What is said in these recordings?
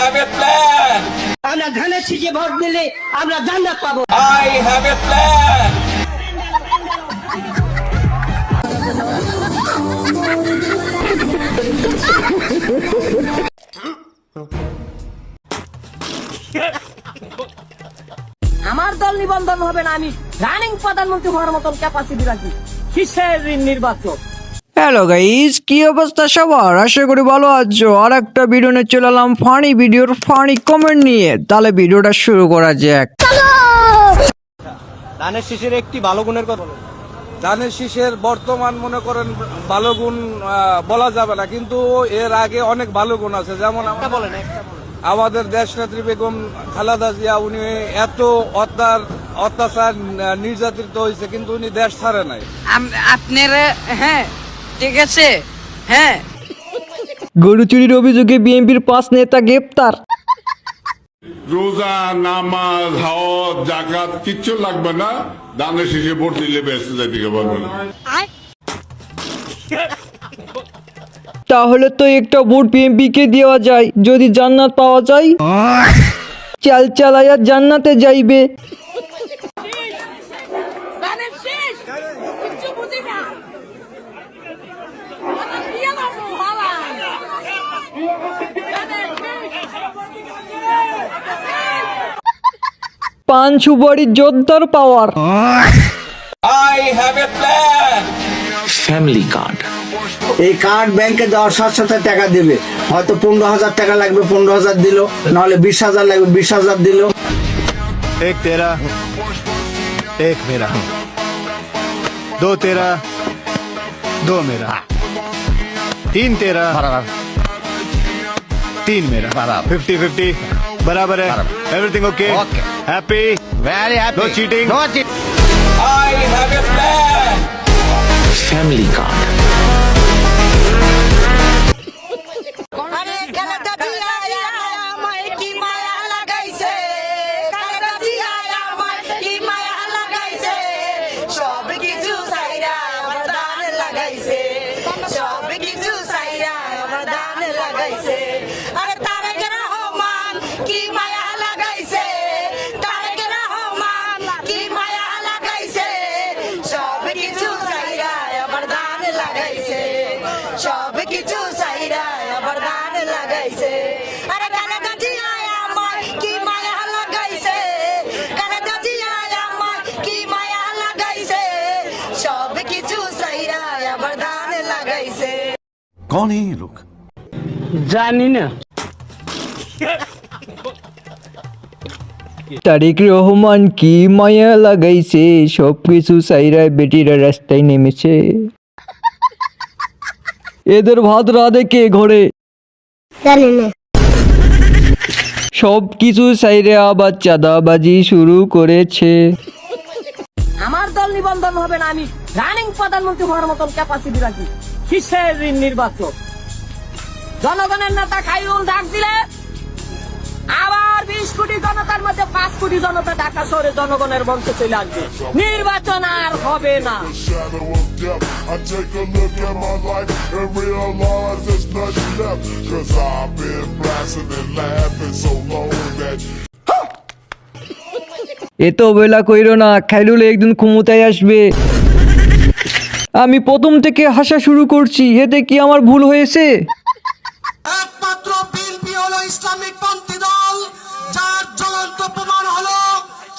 have a plan. আমরা ধানের শীষে ভোট দিলে আমরা জান্নাত পাবো। I have a plan. আমার দল নিবন্ধন হবে না, আমি রানিং প্রধানমন্ত্রী হওয়ার মতন ক্যাপাসিটি রাখি। কিসের নির্বাচন? হ্যালো গাইস, কি অবস্থা সবার? আশা করি ভালো আছো। আর একটা ভিডিও নিয়ে চলে এলাম ফানি ভিডিওর ফানি কমেন্ট নিয়ে। তাহলে ভিডিওটা শুরু করা যাক। ধানের শীষের একটি ভালো গুণের কথা বলুন। ধানের শীষের বর্তমান মনে করেন ভালো গুণ বলা যাবে না, কিন্তু এর আগে অনেক ভালো গুণ আছে। যেমন আমাদের দেশনেত্রী বেগম খালেদা জিয়া, উনি এত অত্যাচার নির্যাতিত হয়েছে, কিন্তু উনি দেশ ছাড়ে নাই। আপনারা হ্যাঁ ঠিক আছে হ্যাঁ। গরু চুরির অভিযোগে বিএনপির 5 নেতা গ্রেপ্তার। রোজা, নামাজ, হজ, জাকাত কিচ্ছু লাগবে না, ধানের শীষে ভোট দিলে ব্যস্ত যাইতে পারবে না। তাহলে তো একটা ভোট বিএনপি কে দেওয়া যায়, যদি জান্নাত পাওয়া যায়। চাল চালাইয়া জান্নাতে যাইবে। পান সুপারির জোরদার পাওয়ার। I have a plan. Family card, এই কার্ড ব্যাংকে দেওয়ার সাথে সাথে টাকা দেবে। হয়তো 15,000 টাকা লাগবে, 15,000 দিল, নাহলে 20,000 লাগবে, 20,000 দিল। एक तेरा एक मेरा, दो तेरा दो मेरा, तीन तेरा 3 मेरा, 50-50 बराबर है। Everything okay, happy, very happy, no cheating, no cheating. I have a plan. Family card, कौन है ये लोग? জানি না। তারেক রহমান কি মায়া লাগাইছে, সবকিছু সাইরা বেটিরা রাস্তায় নেমেছে। এদের ভাত রাধে কে ঘরে? জানি না। সবকিছু সাইরে আবার চাঁদাবাজি শুরু করেছে। আমার দল নিবন্ধন হবে না, আমি রানিং প্রধানমন্ত্রী হওয়ার মতন ক্যাপাসিটি রাখি। কিসের নির্বাচন? জনগণের নেতা খাইরুল ডাক দিলে আবার 20 কোটি জনতার মধ্যে 5 কোটি জনতা ঢাকা শহরে জনগণের মঞ্চে চলে আসবে। নির্বাচন আর হবে না। এত বেলা কইরো না, খাইরুল একদিন ক্ষমতায় আসবে। আমি প্রথম থেকে হাসা শুরু করছি, এতে কি আমার ভুল হয়েছে? একমাত্র বিএনপি হলো ইসলামিক পন্থী দল, যার জ্বলন্ত প্রমাণ হলো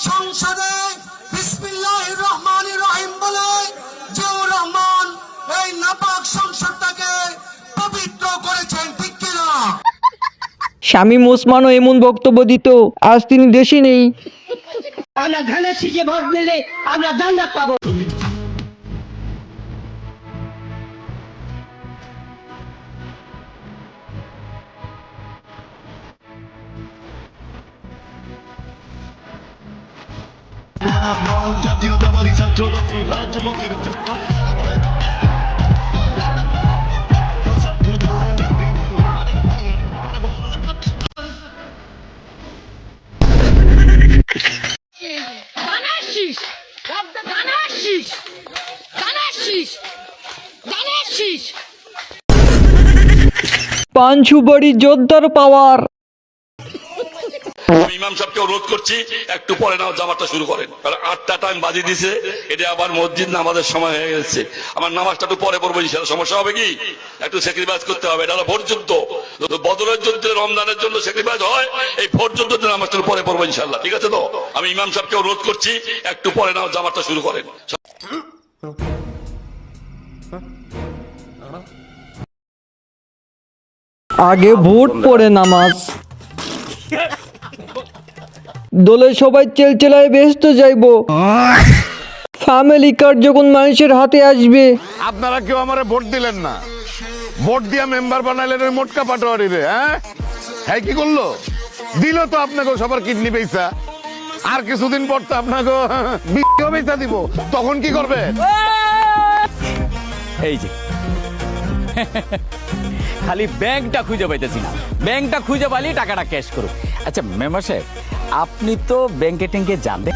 সংসদে বিসমিল্লাহির রহমানির রহিম বলে জিয়াউর রহমান এই নাপাক সংসদটাকে পবিত্র করেছেন, ঠিক কিনা? শামীম ওসমানও এমন বক্তব্য দিত, আজ তিনি দেশে নেই। আমরা ধানের শীষে ভোট দিলে আমরা জান্নাত পাবো। পান সুপারি জোরদার পাওয়ার। আমি ইমাম সাহেবকে অনুরোধ করছি একটু পরে নাও জামাতটা শুরু করেন, কারণ 8টা টাইম বাজি দিছে, এটা আবার মসজিদ নামাজের সময় হয়ে গেছে। আমার নামাজটা একটু পরে পড়বো, ইনশাআল্লাহ। সমস্যা হবে কি? একটু স্যাক্রিফাইস করতে হবে, এটা হলো ভোট যুদ্ধ। বদরের যুদ্ধে রমজানের জন্য স্যাক্রিফাইস হয়, এই ভোট যুদ্ধের নামাজটা পরে পড়বো ইনশাআল্লাহ, ঠিক আছে তো? আমি ইমাম সাহেবকে অনুরোধ করছি একটু পরে নাও জামাতটা শুরু করেন। আগে ভোট পরে নামাজ। দলে সবাই চেলচেলায় ব্যস্ত যাইবো। ফ্যামিলি কার্ড যখন মানুষের হাতে আসবে, আপনারা কেউ আমারে ভোট দিলেন না, ভোট দিয়া মেম্বার বানাইলেন ওই মোটকা পাটোয়ারি রে। হ্যাঁ কি করলো? দিল তো আপনাকে সবার কিডনি পয়সা, আর কিছুদিন পর তো আপনাকে পয়সা দিব, তখন কি করবে? এই যে খালি ব্যাংকটা খুঁজে পাইতেছি না, ব্যাংকটা খুঁজে পাইলে টাকাটা ক্যাশ করো। আচ্ছা মেম্বার সাহেব, আপনি তো ব্যাংকে ট্যাঙ্কে জানতেন,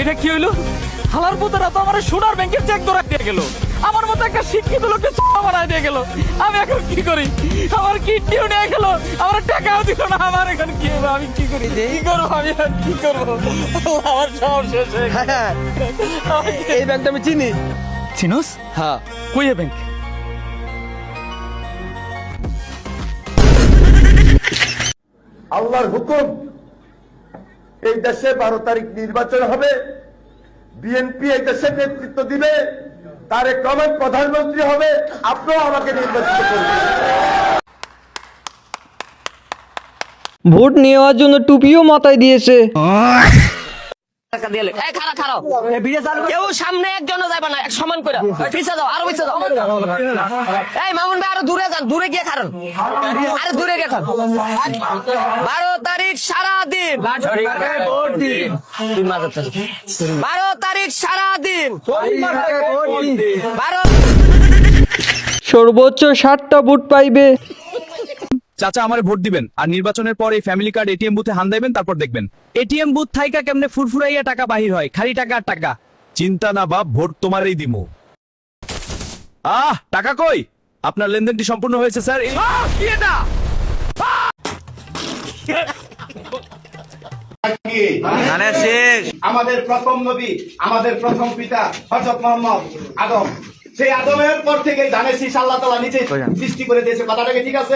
এটা কি হইলো? হালার পুতরা তো আমার সোনার ব্যাংকের চেক ধরা দিয়ে গেল, আমার মতো একটা শিক্ষিত লোককে বানায় দিয়ে গেল। আমি এখন কি করি? আমার কিডনিও নিয়ে গেল, আমার টাকাও দিল না। আমার এখন কি হবে? আমি কি করি? কি করবো? আমি আর কি করবো? আমার সব শেষ হয়ে গেল। এই ব্যাংকটা আমি চিনি। চিনোস? হ্যাঁ, কই এ ব্যাংক? আল্লাহর হুকুম, এই দেশে 12 তারিখ নির্বাচন হবে, বিএনপি এই দেশে নেতৃত্ব দিবে, তারেক রহমান প্রধানমন্ত্রী হবে, আপনিও আমাকে নির্বাচিত করবেন। ভোট নেওয়ার জন্য টুপিও মাথায় দিয়েছে। কেউ সামনে একজনও যাবে না, এক সমান করে পিছে যাও, আরো পিছে যাও। এই মামুন ভাই আরো দূরে যান, দূরে গিয়ে খারান, আরো দূরে গিয়ে খান। 12 তারিখ সারাদিন 12 তারিখ সারাদিন 12 সর্বোচ্চ 60টা ভোট পাইবে। চাচা আমারে ভোট দিবেন, আর নির্বাচনের পর এই ফ্যামিলি কার্ড এটিএম বুথে হান দিবেন, তারপর দেখবেন এটিএম বুথ থাইকা কেমনে ফুরফুরাইয়া টাকা বাহির হয়, খালি টাকা আর টাকা। চিন্তা না বাপ, ভোট তোমারই দিমু। টাকা কই? আপনার লেনদেনটি সম্পূর্ণ হয়েছে স্যার। কি এটা? আমাদের প্রথম নবী, আমাদের প্রথম পিতা হযরত মুহাম্মদ আদম, সেই আদমের পর থেকে ধানের শীষ আল্লাহ তাআলা নিজে সৃষ্টি করে দিয়েছে। কথাটাকে ঠিক আছে?